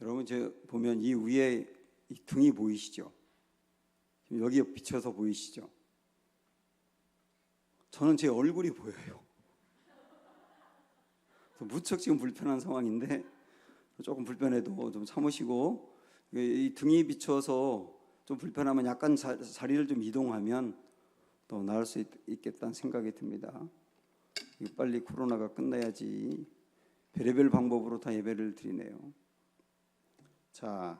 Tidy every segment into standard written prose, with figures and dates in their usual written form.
여러분 저 보면 이 위에 이 등이 보이시죠? 여기에 비춰서 보이시죠? 저는 제 얼굴이 보여요. 무척 지금 불편한 상황인데 조금 불편해도 좀 참으시고, 이 등이 비춰서 좀 불편하면 약간 자리를 좀 이동하면 더 나을 수 있겠다는 생각이 듭니다. 빨리 코로나가 끝나야지. 별의별 방법으로 다 예배를 드리네요. 자,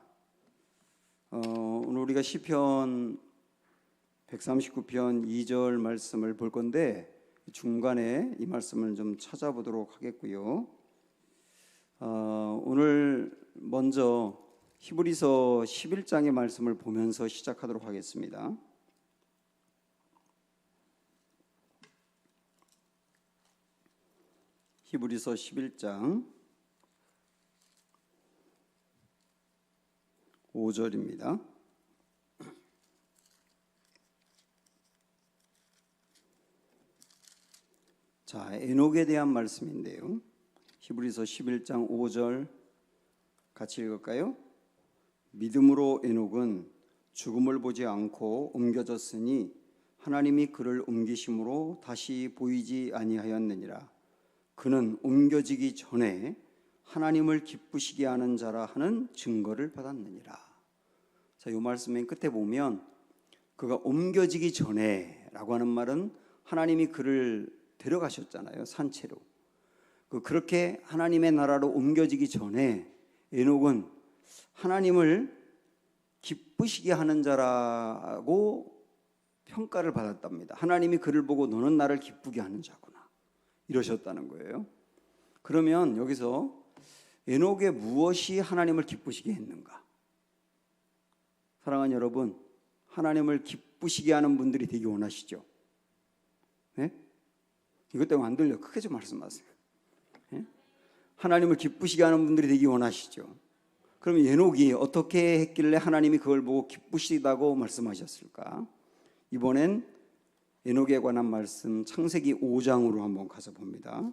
오늘 우리가 시편 139편 2절 말씀을 볼 건데 중간에 이 말씀을 좀 찾아보도록 하겠고요. 오늘 먼저 히브리서 11장의 말씀을 보면서 시작하도록 하겠습니다. 히브리서 11장 5절입니다. 자, 에녹에 대한 말씀인데요. 히브리서 11장 5절 같이 읽을까요? 믿음으로 에녹은 죽음을 보지 않고 옮겨졌으니 하나님이 그를 옮기심으로 다시 보이지 아니하였느니라. 그는 옮겨지기 전에 하나님을 기쁘시게 하는 자라 하는 증거를 받았느니라. 자, 이 말씀의 끝에 보면 그가 옮겨지기 전에 라고 하는 말은 하나님이 그를 데려가셨잖아요. 산채로. 그렇게 하나님의 나라로 옮겨지기 전에 에녹은 하나님을 기쁘시게 하는 자라고 평가를 받았답니다. 하나님이 그를 보고 너는 나를 기쁘게 하는 자구나 이러셨다는 거예요. 그러면 여기서 에녹의 무엇이 하나님을 기쁘시게 했는가? 사랑하는 여러분, 하나님을 기쁘시게 하는 분들이 되기 원하시죠? 네? 이것 때문에 안 들려. 크게 좀 말씀하세요. 네? 하나님을 기쁘시게 하는 분들이 되기 원하시죠? 그러면 에녹이 어떻게 했길래 하나님이 그걸 보고 기쁘시다고 말씀하셨을까? 이번엔 에녹에 관한 말씀 창세기 5장으로 한번 가서 봅니다.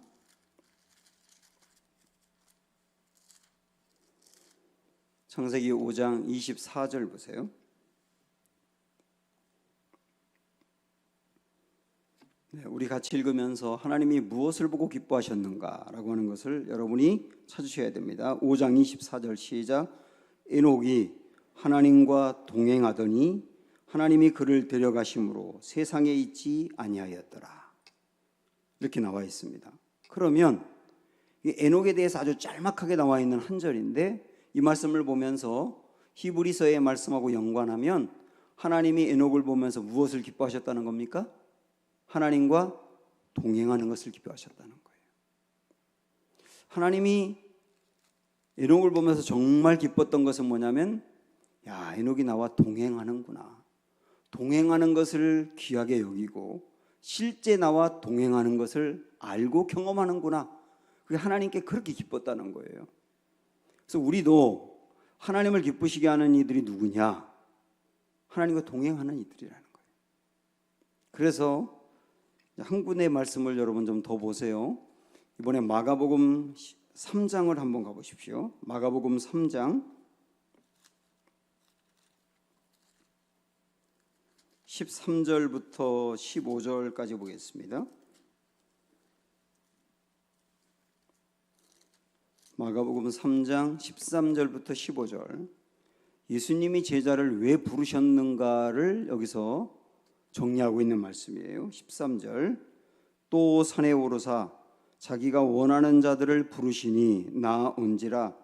창세기 5장 24절 보세요. 네, 우리 같이 읽으면서 하나님이 무엇을 보고 기뻐하셨는가라고 하는 것을 여러분이 찾으셔야 됩니다. 5장 24절 시작. 에녹이 하나님과 동행하더니 하나님이 그를 데려가심으로 세상에 있지 아니하였더라. 이렇게 나와 있습니다. 그러면 이 에녹에 대해서 아주 짤막하게 나와 있는 한 절인데 이 말씀을 보면서 히브리서의 말씀하고 연관하면 하나님이 에녹을 보면서 무엇을 기뻐하셨다는 겁니까? 하나님과 동행하는 것을 기뻐하셨다는 거예요. 하나님이 에녹을 보면서 정말 기뻤던 것은 뭐냐면, 야, 에녹이 나와 동행하는구나. 동행하는 것을 귀하게 여기고 실제 나와 동행하는 것을 알고 경험하는구나. 그게 하나님께 그렇게 기뻤다는 거예요. 그래서 우리도 하나님을 기쁘시게 하는 이들이 누구냐? 하나님과 동행하는 이들이라는 거예요. 그래서 한 군데의 말씀을 여러분 좀 더 보세요. 이번에 마가복음 3장을 한번 가보십시오. 마가복음 3장 13절부터 15절까지 보겠습니다. 마가복음 3장 13절부터 15절. 예수님이 제자를 왜 부르셨는가를 여기서 정리하고 있는 말씀이에요. 13절. 또 산에 오르사 자기가 원하는 자들을 부르시니 나온지라.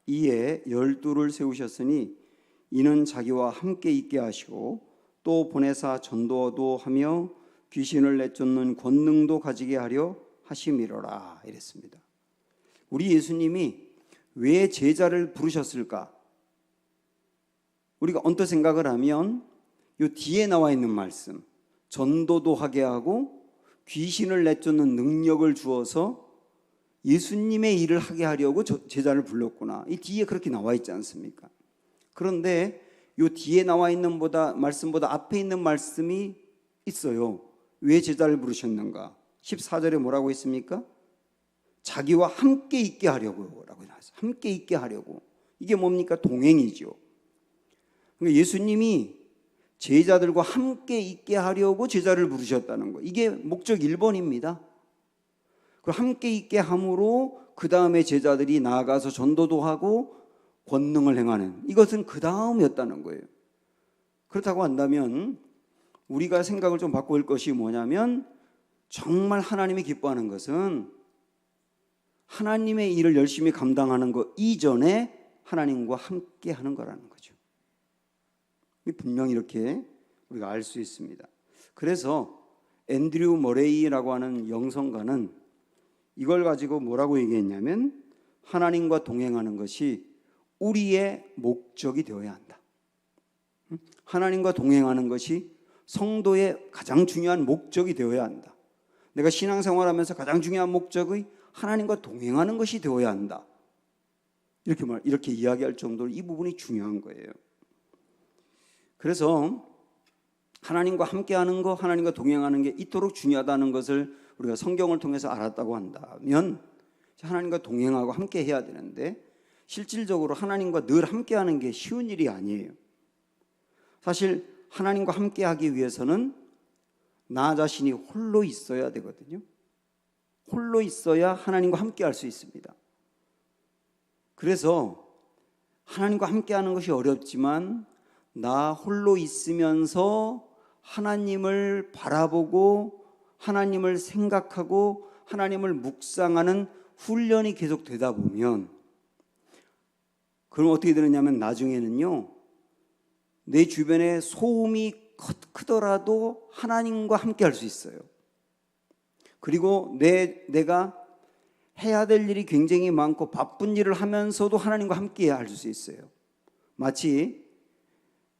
이에 12를 세우셨으니 이는 자기와 함께 있게 하시고 또 보내사 전도도 하며 귀신을 내쫓는 권능도 가지게 하려 하심이로라. 이랬습니다. 우리 예수님이 왜 제자를 부르셨을까? 우리가 언뜻 생각을 하면 이 뒤에 나와 있는 말씀, 전도도 하게 하고 귀신을 내쫓는 능력을 주어서 예수님의 일을 하게 하려고 제자를 불렀구나. 이 뒤에 그렇게 나와 있지 않습니까? 그런데 이 뒤에 나와 있는 말씀보다 앞에 있는 말씀이 있어요. 왜 제자를 부르셨는가? 14절에 뭐라고 했습니까? 자기와 함께 있게 하려고 라고 나왔어요. 함께 있게 하려고. 이게 뭡니까? 동행이죠. 그러니까 예수님이 제자들과 함께 있게 하려고 제자를 부르셨다는 거. 이게 목적 1번입니다. 그 함께 있게 함으로 그 다음에 제자들이 나아가서 전도도 하고 권능을 행하는, 이것은 그 다음이었다는 거예요. 그렇다고 한다면 우리가 생각을 좀 바꿀 것이 뭐냐면, 정말 하나님이 기뻐하는 것은 하나님의 일을 열심히 감당하는 것 이전에 하나님과 함께 하는 거라는 거죠. 분명히 이렇게 우리가 알 수 있습니다. 그래서 앤드류 머레이라고 하는 영성가는 이걸 가지고 뭐라고 얘기했냐면, 하나님과 동행하는 것이 우리의 목적이 되어야 한다. 하나님과 동행하는 것이 성도의 가장 중요한 목적이 되어야 한다. 내가 신앙생활하면서 가장 중요한 목적의 하나님과 동행하는 것이 되어야 한다. 이렇게 이야기할 정도로 이 부분이 중요한 거예요. 그래서 하나님과 함께하는 것, 하나님과 동행하는 게 이토록 중요하다는 것을 우리가 성경을 통해서 알았다고 한다면, 하나님과 동행하고 함께 해야 되는데, 실질적으로 하나님과 늘 함께하는 게 쉬운 일이 아니에요. 사실 하나님과 함께하기 위해서는 나 자신이 홀로 있어야 되거든요. 홀로 있어야 하나님과 함께할 수 있습니다. 그래서 하나님과 함께하는 것이 어렵지만, 나 홀로 있으면서 하나님을 바라보고 하나님을 생각하고 하나님을 묵상하는 훈련이 계속 되다 보면, 그럼 어떻게 되느냐면 나중에는요, 내 주변에 소음이 크더라도 하나님과 함께 할 수 있어요. 그리고 내가 해야 될 일이 굉장히 많고 바쁜 일을 하면서도 하나님과 함께 할 수 있어요. 마치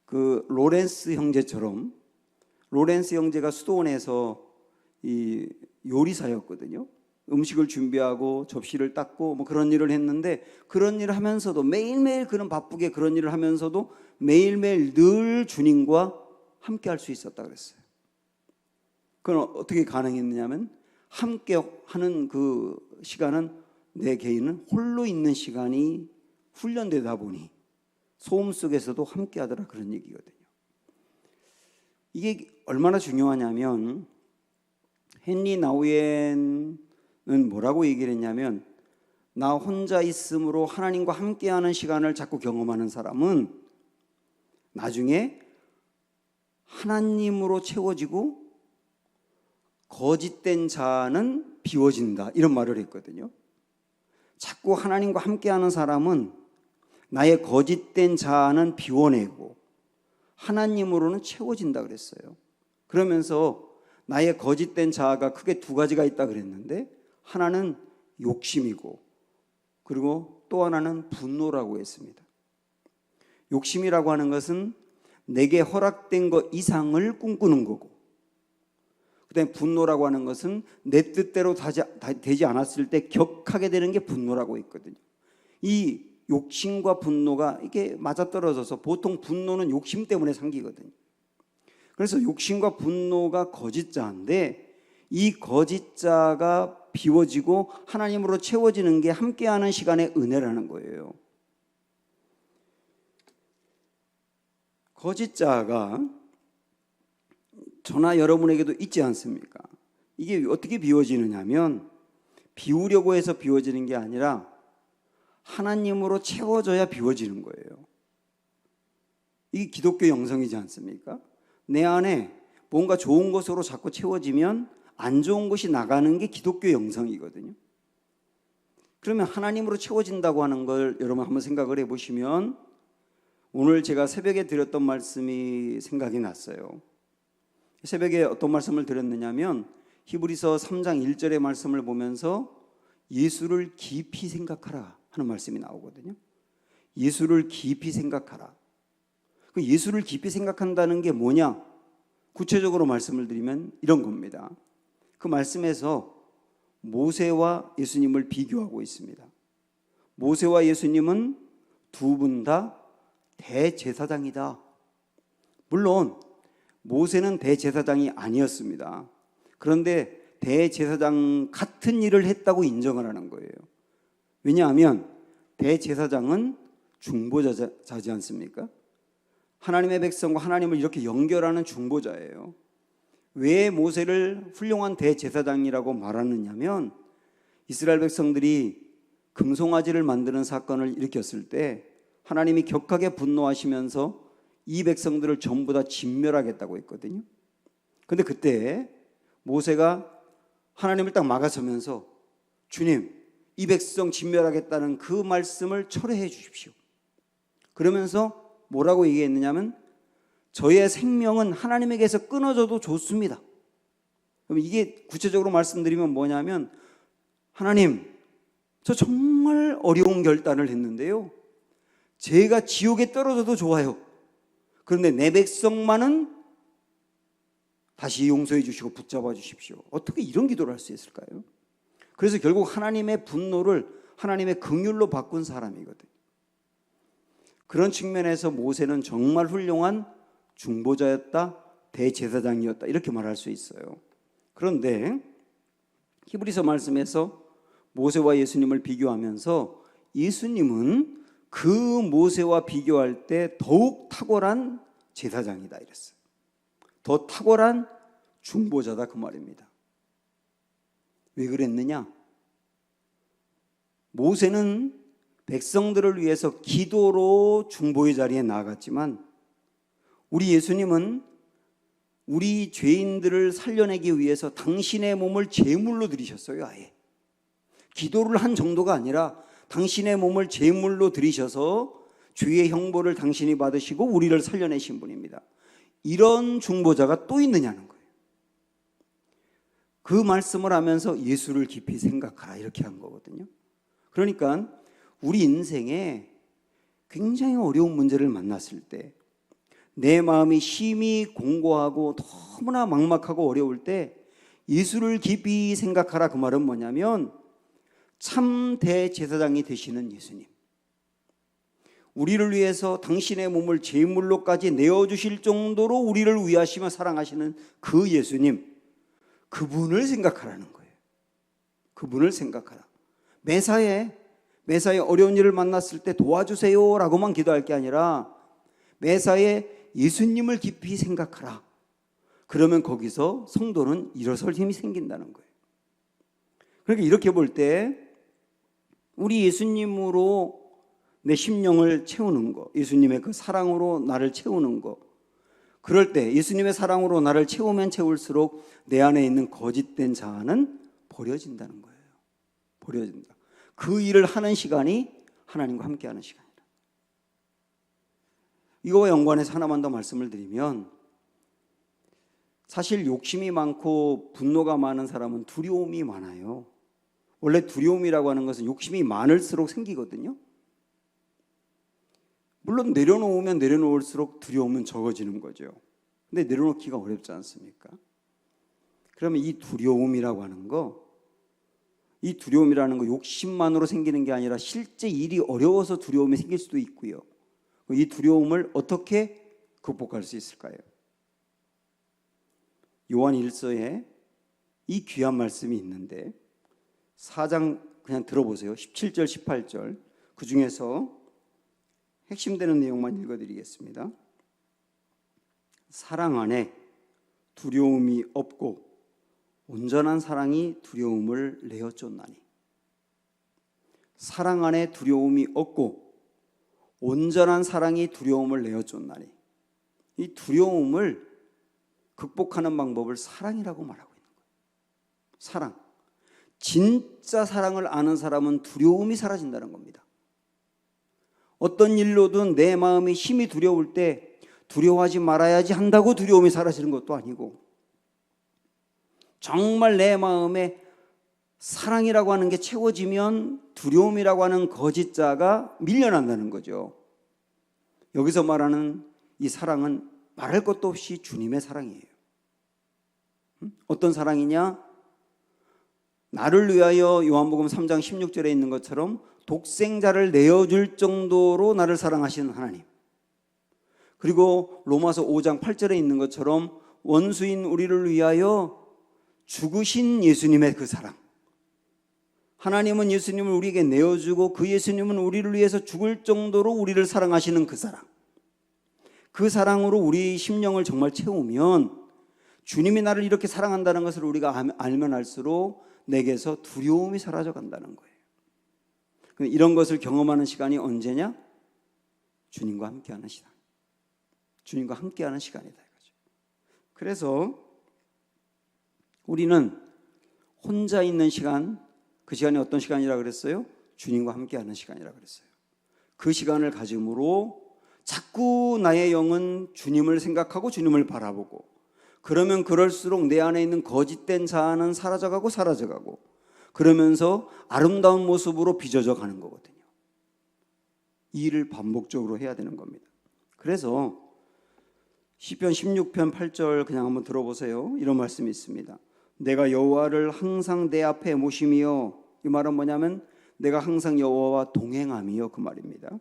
그 로렌스 형제처럼, 로렌스 형제가 수도원에서 이 요리사였거든요. 음식을 준비하고 접시를 닦고 뭐 그런 일을 했는데, 그런 일을 하면서도 매일매일 그런 바쁘게 그런 일을 하면서도 매일매일 늘 주님과 함께 할 수 있었다 그랬어요. 그건 어떻게 가능했느냐면, 함께 하는 그 시간은, 내 개인은 홀로 있는 시간이 훈련되다 보니 소음 속에서도 함께 하더라, 그런 얘기거든요. 이게 얼마나 중요하냐면, 헨리 나우엔은 뭐라고 얘기를 했냐면, 나 혼자 있음으로 하나님과 함께하는 시간을 자꾸 경험하는 사람은 나중에 하나님으로 채워지고 거짓된 자는 비워진다, 이런 말을 했거든요. 자꾸 하나님과 함께하는 사람은 나의 거짓된 자아는 비워내고 하나님으로는 채워진다 그랬어요. 그러면서 나의 거짓된 자아가 크게 두 가지가 있다 그랬는데, 하나는 욕심이고 그리고 또 하나는 분노라고 했습니다. 욕심이라고 하는 것은 내게 허락된 것 이상을 꿈꾸는 거고, 그다음에 분노라고 하는 것은 내 뜻대로 되지 않았을 때 격하게 되는 게 분노라고 했거든요. 이 욕심과 분노가 이게 맞아떨어져서 보통 분노는 욕심 때문에 생기거든요. 그래서 욕심과 분노가 거짓자인데, 이 거짓자가 비워지고 하나님으로 채워지는 게 함께하는 시간의 은혜라는 거예요. 거짓자가 저나 여러분에게도 있지 않습니까? 이게 어떻게 비워지느냐 하면, 비우려고 해서 비워지는 게 아니라 하나님으로 채워져야 비워지는 거예요. 이게 기독교 영성이지 않습니까? 내 안에 뭔가 좋은 것으로 자꾸 채워지면 안 좋은 것이 나가는 게 기독교 영성이거든요. 그러면 하나님으로 채워진다고 하는 걸 여러분 한번 생각을 해보시면, 오늘 제가 새벽에 드렸던 말씀이 생각이 났어요. 새벽에 어떤 말씀을 드렸느냐면, 히브리서 3장 1절의 말씀을 보면서 예수를 깊이 생각하라 하는 말씀이 나오거든요. 예수를 깊이 생각하라. 그 예수를 깊이 생각한다는 게 뭐냐? 구체적으로 말씀을 드리면 이런 겁니다. 그 말씀에서 모세와 예수님을 비교하고 있습니다. 모세와 예수님은 두 분 다 대제사장이다. 물론 모세는 대제사장이 아니었습니다. 그런데 대제사장 같은 일을 했다고 인정을 하는 거예요. 왜냐하면 대제사장은 중보자지 않습니까? 하나님의 백성과 하나님을 이렇게 연결하는 중보자예요. 왜 모세를 훌륭한 대제사장이라고 말하느냐면 이스라엘 백성들이 금송아지를 만드는 사건을 일으켰을 때 하나님이 격하게 분노하시면서 이 백성들을 전부 다 진멸하겠다고 했거든요. 그런데 그때 모세가 하나님을 딱 막아서면서 주님, 이 백성 진멸하겠다는 그 말씀을 철회해 주십시오. 그러면서 뭐라고 얘기했느냐면 저의 생명은 하나님에게서 끊어져도 좋습니다. 그럼 이게 구체적으로 말씀드리면 뭐냐면 하나님, 저 정말 어려운 결단을 했는데요. 제가 지옥에 떨어져도 좋아요. 그런데 내 백성만은 다시 용서해 주시고 붙잡아 주십시오. 어떻게 이런 기도를 할 수 있을까요? 그래서 결국 하나님의 분노를 하나님의 긍휼로 바꾼 사람이거든요. 그런 측면에서 모세는 정말 훌륭한 중보자였다, 대제사장이었다 이렇게 말할 수 있어요. 그런데 히브리서 말씀에서 모세와 예수님을 비교하면서 예수님은 그 모세와 비교할 때 더욱 탁월한 제사장이다 이랬어요. 더 탁월한 중보자다 그 말입니다. 왜 그랬느냐? 모세는 백성들을 위해서 기도로 중보의 자리에 나아갔지만 우리 예수님은 우리 죄인들을 살려내기 위해서 당신의 몸을 제물로 드리셨어요. 아예 기도를 한 정도가 아니라 당신의 몸을 제물로 드리셔서 죄의 형벌을 당신이 받으시고 우리를 살려내신 분입니다. 이런 중보자가 또 있느냐는 거예요. 그 말씀을 하면서 예수를 깊이 생각하라 이렇게 한 거거든요. 그러니까 우리 인생에 굉장히 어려운 문제를 만났을 때 내 마음이 심히 공고하고 너무나 막막하고 어려울 때 예수를 깊이 생각하라 그 말은 뭐냐면 참 대제사장이 되시는 예수님, 우리를 위해서 당신의 몸을 제물로까지 내어주실 정도로 우리를 위하시며 사랑하시는 그 예수님, 그분을 생각하라는 거예요. 그분을 생각하라. 매사에 어려운 일을 만났을 때 도와주세요 라고만 기도할 게 아니라 매사에 예수님을 깊이 생각하라. 그러면 거기서 성도는 일어설 힘이 생긴다는 거예요. 그러니까 이렇게 볼 때 우리 예수님으로 내 심령을 채우는 거, 예수님의 그 사랑으로 나를 채우는 거, 그럴 때 예수님의 사랑으로 나를 채우면 채울수록 내 안에 있는 거짓된 자아는 버려진다는 거예요. 버려진다. 그 일을 하는 시간이 하나님과 함께하는 시간이다. 이거와 연관해서 하나만 더 말씀을 드리면 사실 욕심이 많고 분노가 많은 사람은 두려움이 많아요. 원래 두려움이라고 하는 것은 욕심이 많을수록 생기거든요. 물론 내려놓으면 내려놓을수록 두려움은 적어지는 거죠. 근데 내려놓기가 어렵지 않습니까? 그러면 이 두려움이라고 하는 거, 이 두려움이라는 거 욕심만으로 생기는 게 아니라 실제 일이 어려워서 두려움이 생길 수도 있고요. 이 두려움을 어떻게 극복할 수 있을까요? 요한 1서에 이 귀한 말씀이 있는데 4장 그냥 들어보세요. 17절 18절 그 중에서 핵심되는 내용만 읽어드리겠습니다. 사랑 안에 두려움이 없고 온전한 사랑이 두려움을 내어 쫓나니. 사랑 안에 두려움이 없고 온전한 사랑이 두려움을 내어 쫓나니. 이 두려움을 극복하는 방법을 사랑이라고 말하고 있는 거예요. 사랑. 진짜 사랑을 아는 사람은 두려움이 사라진다는 겁니다. 어떤 일로든 내 마음이 심히 두려울 때 두려워하지 말아야지 한다고 두려움이 사라지는 것도 아니고 정말 내 마음에 사랑이라고 하는 게 채워지면 두려움이라고 하는 거짓자가 밀려난다는 거죠. 여기서 말하는 이 사랑은 말할 것도 없이 주님의 사랑이에요. 어떤 사랑이냐? 나를 위하여 요한복음 3장 16절에 있는 것처럼 독생자를 내어줄 정도로 나를 사랑하시는 하나님. 그리고 로마서 5장 8절에 있는 것처럼 원수인 우리를 위하여 죽으신 예수님의 그 사랑. 하나님은 예수님을 우리에게 내어주고 그 예수님은 우리를 위해서 죽을 정도로 우리를 사랑하시는 그 사랑, 그 사랑으로 우리 심령을 정말 채우면 주님이 나를 이렇게 사랑한다는 것을 우리가 알면 알수록 내게서 두려움이 사라져 간다는 거예요. 이런 것을 경험하는 시간이 언제냐? 주님과 함께하는 시간. 주님과 함께하는 시간이다 이거죠. 그래서 우리는 혼자 있는 시간, 그 시간이 어떤 시간이라 그랬어요? 주님과 함께하는 시간이라 그랬어요. 그 시간을 가짐으로 자꾸 나의 영은 주님을 생각하고 주님을 바라보고, 그러면 그럴수록 내 안에 있는 거짓된 자아는 사라져가고 그러면서 아름다운 모습으로 빚어져 가는 거거든요. 이 일을 반복적으로 해야 되는 겁니다. 그래서 시편 16편 8절 그냥 한번 들어보세요. 이런 말씀이 있습니다. 내가 여호와를 항상 내 앞에 모심이요. 이 말은 뭐냐면 내가 항상 여호와와 동행함이요, 그 말입니다.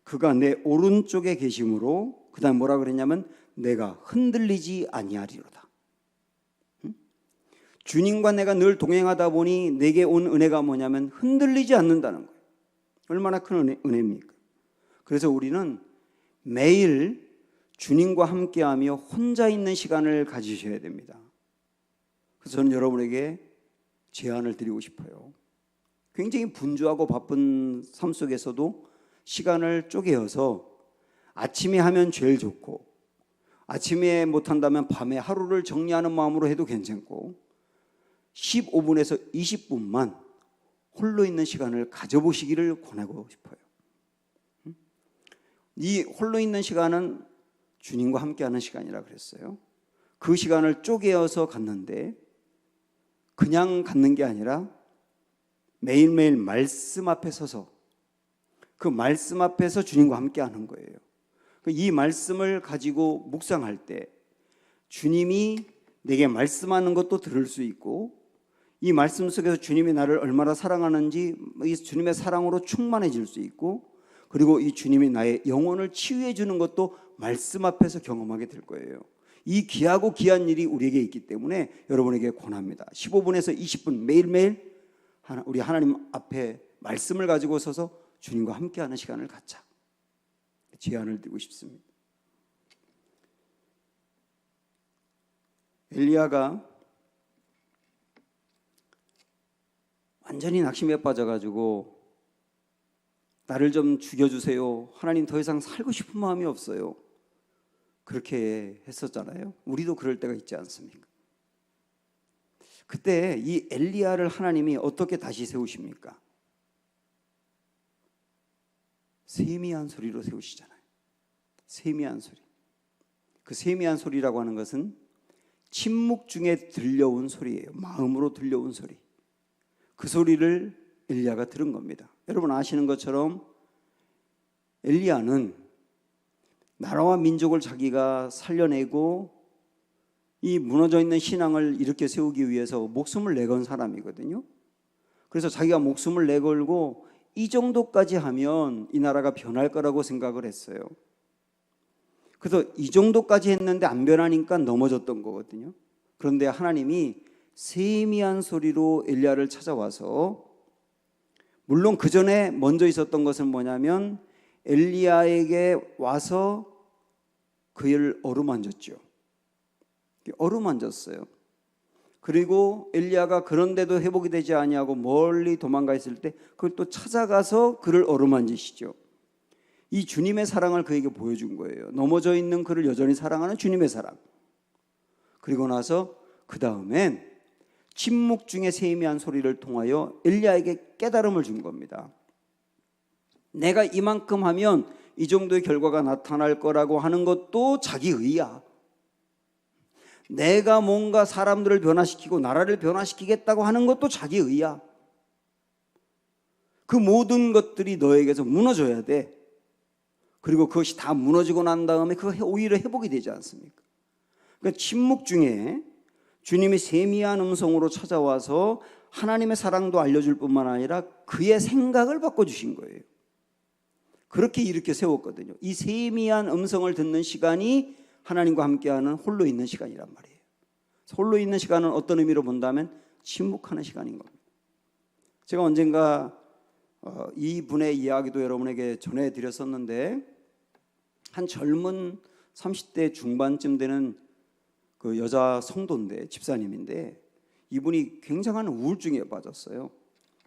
그가 내 오른쪽에 계심으로, 그 다음 뭐라 그랬냐면 내가 흔들리지 아니하리로다. 주님과 내가 늘 동행하다 보니 내게 온 은혜가 뭐냐면 흔들리지 않는다는 거예요. 얼마나 큰 은혜입니까? 그래서 우리는 매일 주님과 함께하며 혼자 있는 시간을 가지셔야 됩니다. 그래서 저는 여러분에게 제안을 드리고 싶어요. 굉장히 분주하고 바쁜 삶 속에서도 시간을 쪼개어서 아침에 하면 제일 좋고, 아침에 못한다면 밤에 하루를 정리하는 마음으로 해도 괜찮고, 15분에서 20분만 홀로 있는 시간을 가져보시기를 권하고 싶어요. 이 홀로 있는 시간은 주님과 함께하는 시간이라 그랬어요. 그 시간을 쪼개어서 갖는데 그냥 갖는 게 아니라 매일매일 말씀 앞에 서서 그 말씀 앞에서 주님과 함께하는 거예요. 이 말씀을 가지고 묵상할 때 주님이 내게 말씀하는 것도 들을 수 있고, 이 말씀 속에서 주님이 나를 얼마나 사랑하는지 이 주님의 사랑으로 충만해질 수 있고, 그리고 이 주님이 나의 영혼을 치유해 주는 것도 말씀 앞에서 경험하게 될 거예요. 이 귀하고 귀한 일이 우리에게 있기 때문에 여러분에게 권합니다. 15분에서 20분 매일매일 우리 하나님 앞에 말씀을 가지고 서서 주님과 함께하는 시간을 갖자. 제안을 드리고 싶습니다. 엘리야가 완전히 낙심에 빠져가지고 나를 좀 죽여주세요. 하나님 더 이상 살고 싶은 마음이 없어요. 그렇게 했었잖아요. 우리도 그럴 때가 있지 않습니까? 그때 이 엘리야를 하나님이 어떻게 다시 세우십니까? 세미한 소리로 세우시잖아요. 세미한 소리. 그 세미한 소리라고 하는 것은 침묵 중에 들려온 소리예요. 마음으로 들려온 소리. 그 소리를 엘리야가 들은 겁니다. 여러분 아시는 것처럼 엘리야는 나라와 민족을 자기가 살려내고 이 무너져 있는 신앙을 일으켜 세우기 위해서 목숨을 내건 사람이거든요. 그래서 자기가 목숨을 내걸고 이 정도까지 하면 이 나라가 변할 거라고 생각을 했어요. 그래서 이 정도까지 했는데 안 변하니까 넘어졌던 거거든요. 그런데 하나님이 세미한 소리로 엘리야를 찾아와서, 물론 그 전에 먼저 있었던 것은 뭐냐면 엘리야에게 와서 그를 어루만졌죠. 어루만졌어요. 그리고 엘리야가 그런데도 회복이 되지 아니하고 멀리 도망가 있을 때 그걸 또 찾아가서 그를 어루만지시죠. 이 주님의 사랑을 그에게 보여준 거예요. 넘어져 있는 그를 여전히 사랑하는 주님의 사랑. 그리고 나서 그 다음엔 침묵 중에 세미한 소리를 통하여 엘리야에게 깨달음을 준 겁니다. 내가 이만큼 하면 이 정도의 결과가 나타날 거라고 하는 것도 자기 의야. 내가 뭔가 사람들을 변화시키고 나라를 변화시키겠다고 하는 것도 자기 의야. 그 모든 것들이 너에게서 무너져야 돼. 그리고 그것이 다 무너지고 난 다음에 그거 오히려 회복이 되지 않습니까? 그러니까 침묵 중에 주님이 세미한 음성으로 찾아와서 하나님의 사랑도 알려줄 뿐만 아니라 그의 생각을 바꿔주신 거예요. 그렇게 일으켜 세웠거든요. 이 세미한 음성을 듣는 시간이 하나님과 함께하는 홀로 있는 시간이란 말이에요. 홀로 있는 시간은 어떤 의미로 본다면 침묵하는 시간인 겁니다. 제가 언젠가 이분의 이야기도 여러분에게 전해드렸었는데, 한 젊은 30대 중반쯤 되는 그 여자 성도인데, 집사님인데, 이분이 굉장한 우울증에 빠졌어요.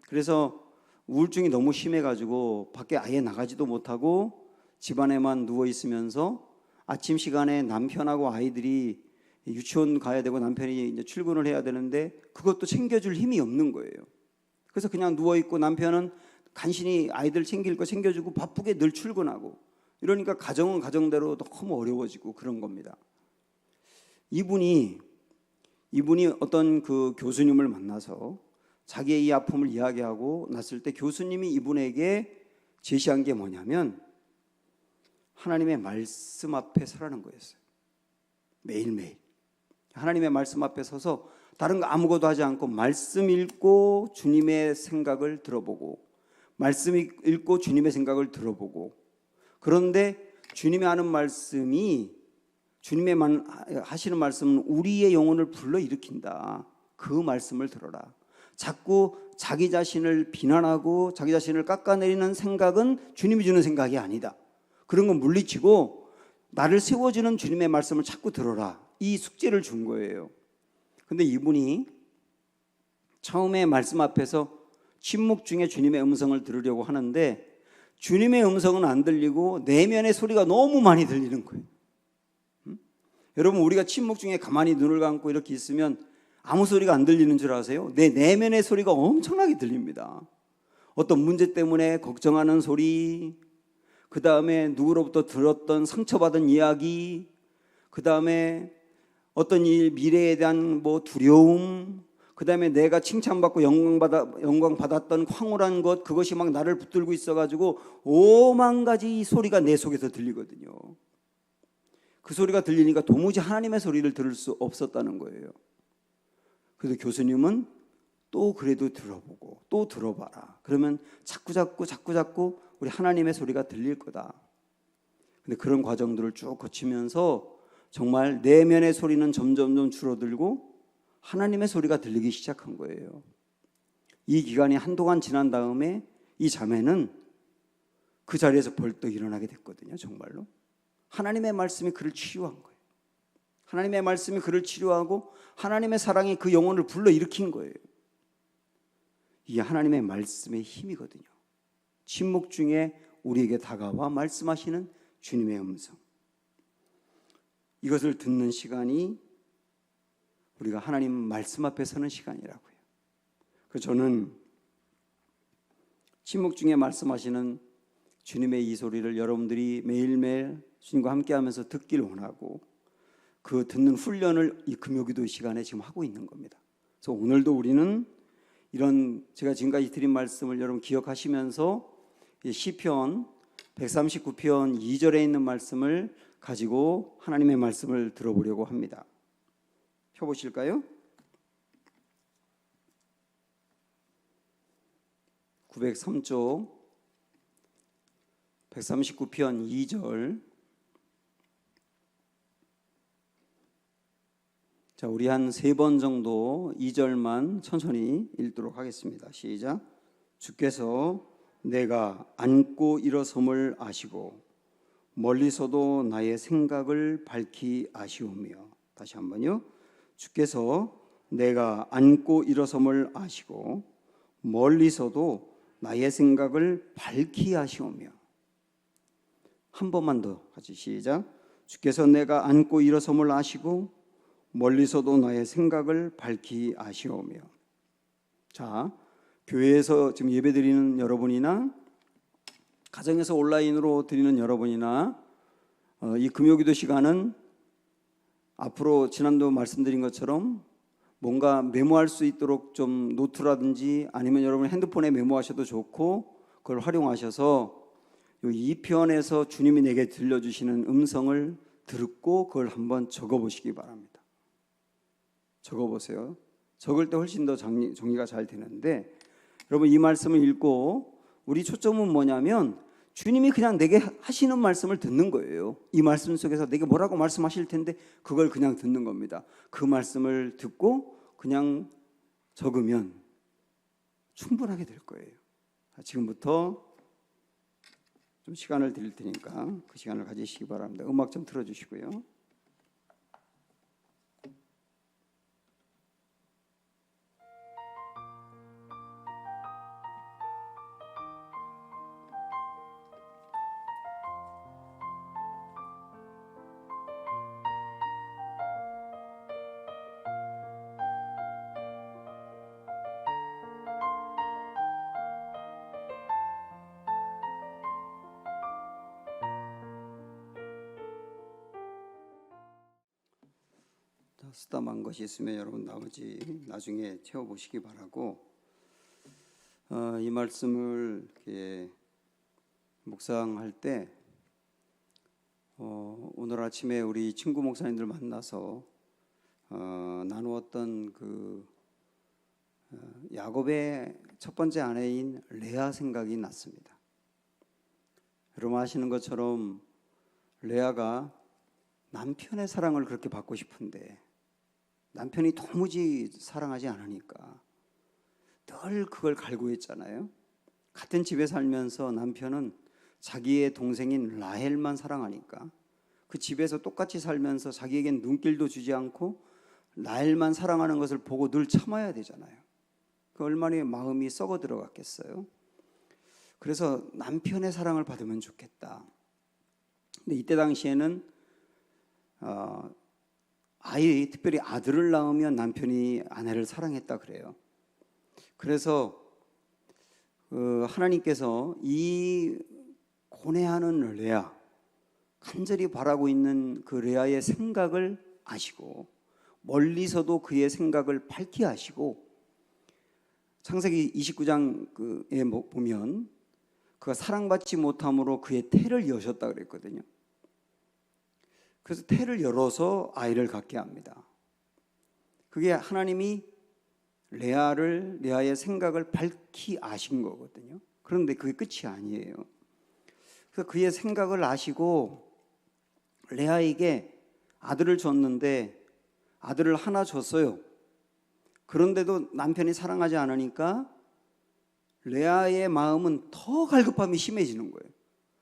그래서 우울증이 너무 심해가지고 밖에 아예 나가지도 못하고 집안에만 누워 있으면서 아침 시간에 남편하고 아이들이 유치원 가야 되고 남편이 이제 출근을 해야 되는데 그것도 챙겨줄 힘이 없는 거예요. 그래서 그냥 누워 있고 남편은 간신히 아이들 챙길 거 챙겨주고 바쁘게 늘 출근하고, 이러니까 가정은 가정대로 너무 어려워지고 그런 겁니다. 이분이 어떤 그 교수님을 만나서 자기의 이 아픔을 이야기하고 났을 때, 교수님이 이분에게 제시한 게 뭐냐면 하나님의 말씀 앞에 서라는 거였어요. 매일매일 하나님의 말씀 앞에 서서 다른 거 아무것도 하지 않고 말씀 읽고 주님의 생각을 들어보고, 말씀 읽고 주님의 생각을 들어보고, 그런데 주님이 하는 말씀이, 주님의 하시는 말씀은 우리의 영혼을 불러일으킨다. 그 말씀을 들어라. 자꾸 자기 자신을 비난하고 자기 자신을 깎아내리는 생각은 주님이 주는 생각이 아니다. 그런 건 물리치고 나를 세워주는 주님의 말씀을 자꾸 들어라. 이 숙제를 준 거예요. 근데 이분이 처음에 말씀 앞에서 침묵 중에 주님의 음성을 들으려고 하는데 주님의 음성은 안 들리고 내면의 소리가 너무 많이 들리는 거예요. 여러분, 우리가 침묵 중에 가만히 눈을 감고 이렇게 있으면 아무 소리가 안 들리는 줄 아세요? 내 내면의 소리가 엄청나게 들립니다. 어떤 문제 때문에 걱정하는 소리, 그 다음에 누구로부터 들었던 상처받은 이야기, 그 다음에 어떤 일, 미래에 대한 두려움, 그 다음에 내가 칭찬받고 영광받았던 황홀한 것, 그것이 막 나를 붙들고 있어가지고 오만 가지 소리가 내 속에서 들리거든요. 그 소리가 들리니까 도무지 하나님의 소리를 들을 수 없었다는 거예요. 그래서 교수님은 또 그래도 들어보고 또 들어봐라. 그러면 자꾸 우리 하나님의 소리가 들릴 거다. 근데 그런 과정들을 쭉 거치면서 정말 내면의 소리는 점점 줄어들고 하나님의 소리가 들리기 시작한 거예요. 이 기간이 한동안 지난 다음에 이 자매는 그 자리에서 벌떡 일어나게 됐거든요. 정말로 하나님의 말씀이 그를 치유한 거예요. 하나님의 말씀이 그를 치료하고 하나님의 사랑이 그 영혼을 불러일으킨 거예요. 이게 하나님의 말씀의 힘이거든요. 침묵 중에 우리에게 다가와 말씀하시는 주님의 음성, 이것을 듣는 시간이 우리가 하나님 말씀 앞에 서는 시간이라고요. 그래서 저는 침묵 중에 말씀하시는 주님의 이 소리를 여러분들이 매일매일 주님과 함께하면서 듣길 원하고, 그 듣는 훈련을 이 금요기도 시간에 지금 하고 있는 겁니다. 그래서 오늘도 우리는 이런 제가 지금까지 드린 말씀을 여러분 기억하시면서 시편 139편 2절에 있는 말씀을 가지고 하나님의 말씀을 들어보려고 합니다. 펴보실까요? 903쪽 139편 2절. 자, 우리 한 3번 정도 2절만 천천히 읽도록 하겠습니다. 시작. 주께서 내가 앉고 일어섬을 아시고 멀리서도 나의 생각을 밝히 아시오며. 다시 한번요. 주께서 내가 앉고 일어섬을 아시고 멀리서도 나의 생각을 밝히 아시오며. 한 번만 더 같이 시작. 주께서 내가 앉고 일어섬을 아시고 멀리서도 나의 생각을 밝히 아시오며. 자, 교회에서 지금 예배드리는 여러분이나 가정에서 온라인으로 드리는 여러분이나 이 금요기도 시간은 앞으로 지난도 말씀드린 것처럼 뭔가 메모할 수 있도록 좀 노트라든지 아니면 여러분 핸드폰에 메모하셔도 좋고, 그걸 활용하셔서 이 2편에서 주님이 내게 들려주시는 음성을 듣고 그걸 한번 적어보시기 바랍니다. 적어보세요. 적을 때 훨씬 더 정리가 잘 되는데, 여러분 이 말씀을 읽고 우리 초점은 뭐냐면 주님이 그냥 내게 하시는 말씀을 듣는 거예요. 이 말씀 속에서 내게 뭐라고 말씀하실 텐데 그걸 그냥 듣는 겁니다. 그 말씀을 듣고 그냥 적으면 충분하게 될 거예요. 지금부터 좀 시간을 드릴 테니까 그 시간을 가지시기 바랍니다. 음악 좀 틀어주시고요. 쓰다만 것이 있으면 여러분 나중에 채워보시기 바라고, 이 말씀을 이렇게 묵상할 때 오늘 아침에 우리 친구 목사님들 만나서 나누었던 그 야곱의 첫 번째 아내인 레아 생각이 났습니다. 여러분 아시는 것처럼 레아가 남편의 사랑을 그렇게 받고 싶은데 남편이 도무지 사랑하지 않으니까 늘 그걸 갈구했잖아요. 같은 집에 살면서 남편은 자기의 동생인 라헬만 사랑하니까 그 집에서 똑같이 살면서 자기에겐 눈길도 주지 않고 라헬만 사랑하는 것을 보고 늘 참아야 되잖아요. 그 얼마나 마음이 썩어 들어갔겠어요. 그래서 남편의 사랑을 받으면 좋겠다. 근데 이때 당시에는 특별히 아들을 낳으면 남편이 아내를 사랑했다 그래요. 그래서 하나님께서 이 고뇌하는 레아, 간절히 바라고 있는 그 레아의 생각을 아시고 멀리서도 그의 생각을 밝히 아시고, 창세기 29장에 보면 그가 사랑받지 못함으로 그의 태를 여셨다 그랬거든요. 그래서 태를 열어서 아이를 갖게 합니다. 그게 하나님이 레아의 생각을 밝히 아신 거거든요. 그런데 그게 끝이 아니에요. 그래서 그의 생각을 아시고 레아에게 아들을 줬는데 아들을 하나 줬어요. 그런데도 남편이 사랑하지 않으니까 레아의 마음은 더 갈급함이 심해지는 거예요.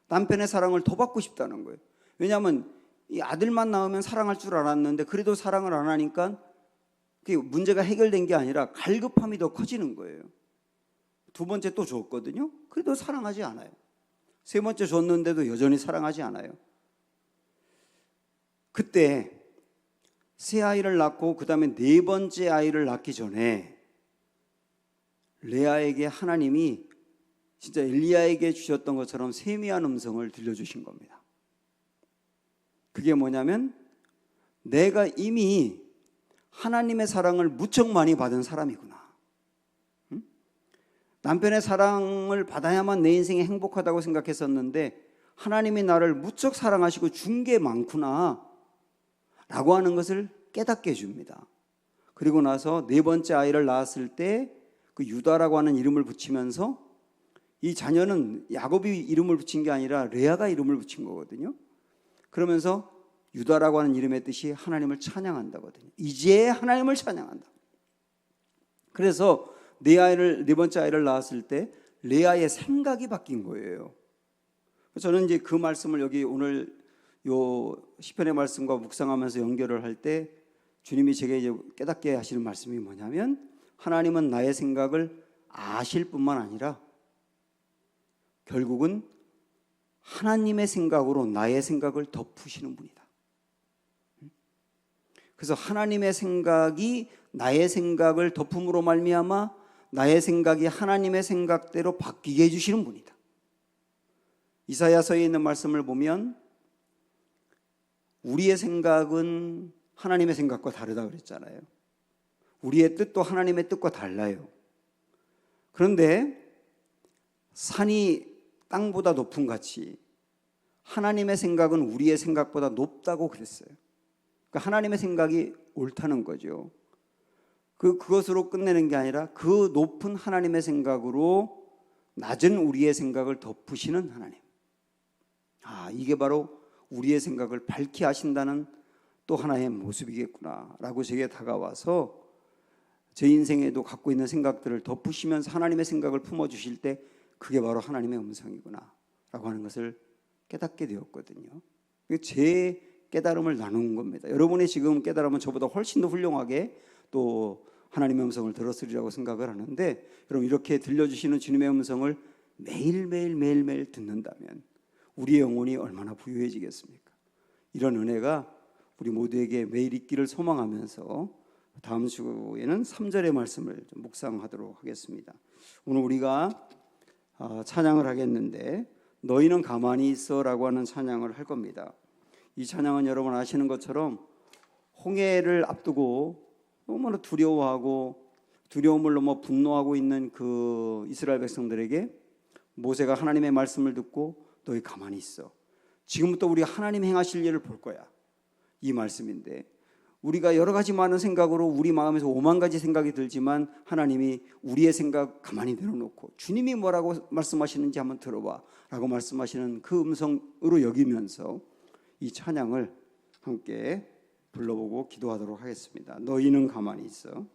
남편의 사랑을 더 받고 싶다는 거예요. 왜냐하면 이 아들만 낳으면 사랑할 줄 알았는데 그래도 사랑을 안 하니까 그게 문제가 해결된 게 아니라 갈급함이 더 커지는 거예요. 두 번째 또 줬거든요. 그래도 사랑하지 않아요. 세 번째 줬는데도 여전히 사랑하지 않아요. 그때 새 아이를 낳고 그 다음에 네 번째 아이를 낳기 전에 레아에게 하나님이 진짜 엘리야에게 주셨던 것처럼 세미한 음성을 들려주신 겁니다. 그게 뭐냐면 내가 이미 하나님의 사랑을 무척 많이 받은 사람이구나. 남편의 사랑을 받아야만 내 인생이 행복하다고 생각했었는데 하나님이 나를 무척 사랑하시고 준 게 많구나 라고 하는 것을 깨닫게 해줍니다. 그리고 나서 네 번째 아이를 낳았을 때 그 유다라고 하는 이름을 붙이면서 이 자녀는 야곱이 이름을 붙인 게 아니라 레아가 이름을 붙인 거거든요. 그러면서 유다라고 하는 이름의 뜻이 하나님을 찬양한다거든요. 이제 하나님을 찬양한다. 그래서 네 번째 아이를 낳았을 때 레아의 생각이 바뀐 거예요. 저는 이제 그 말씀을 여기 오늘 요 시편의 말씀과 묵상하면서 연결을 할 때 주님이 제게 이제 깨닫게 하시는 말씀이 뭐냐면 하나님은 나의 생각을 아실 뿐만 아니라 결국은 하나님의 생각으로 나의 생각을 덮으시는 분이다. 그래서 하나님의 생각이 나의 생각을 덮음으로 말미암아 나의 생각이 하나님의 생각대로 바뀌게 해주시는 분이다. 이사야서에 있는 말씀을 보면 우리의 생각은 하나님의 생각과 다르다 그랬잖아요. 우리의 뜻도 하나님의 뜻과 달라요. 그런데 산이 땅보다 높은 같이 하나님의 생각은 우리의 생각보다 높다고 그랬어요. 그러니까 하나님의 생각이 옳다는 거죠. 그것으로 끝내는 게 아니라 그 높은 하나님의 생각으로 낮은 우리의 생각을 덮으시는 하나님. 이게 바로 우리의 생각을 밝히 하신다는 또 하나의 모습이겠구나라고 제게 다가와서 제 인생에도 갖고 있는 생각들을 덮으시면서 하나님의 생각을 품어주실 때 그게 바로 하나님의 음성이구나 라고 하는 것을 깨닫게 되었거든요. 제 깨달음을 나눈 겁니다. 여러분의 지금 깨달음은 저보다 훨씬 더 훌륭하게 또 하나님의 음성을 들었으리라고 생각을 하는데, 여러분 이렇게 들려주시는 주님의 음성을 매일매일 듣는다면 우리의 영혼이 얼마나 부유해지겠습니까? 이런 은혜가 우리 모두에게 매일 있기를 소망하면서 다음 주에는 3절의 말씀을 좀 묵상하도록 하겠습니다. 오늘 우리가 찬양을 하겠는데 너희는 가만히 있어라고 하는 찬양을 할 겁니다. 이 찬양은 여러분 아시는 것처럼 홍해를 앞두고 너무나 두려워하고 두려움을 넘어 분노하고 있는 그 이스라엘 백성들에게 모세가 하나님의 말씀을 듣고 너희 가만히 있어, 지금부터 우리가 하나님 행하실 일을 볼 거야, 이 말씀인데, 우리가 여러 가지 많은 생각으로 우리 마음에서 5만 가지 생각이 들지만 하나님이 우리의 생각 가만히 내려놓고 주님이 뭐라고 말씀하시는지 한번 들어봐 라고 말씀하시는 그 음성으로 여기면서 이 찬양을 함께 불러보고 기도하도록 하겠습니다. 너희는 가만히 있어.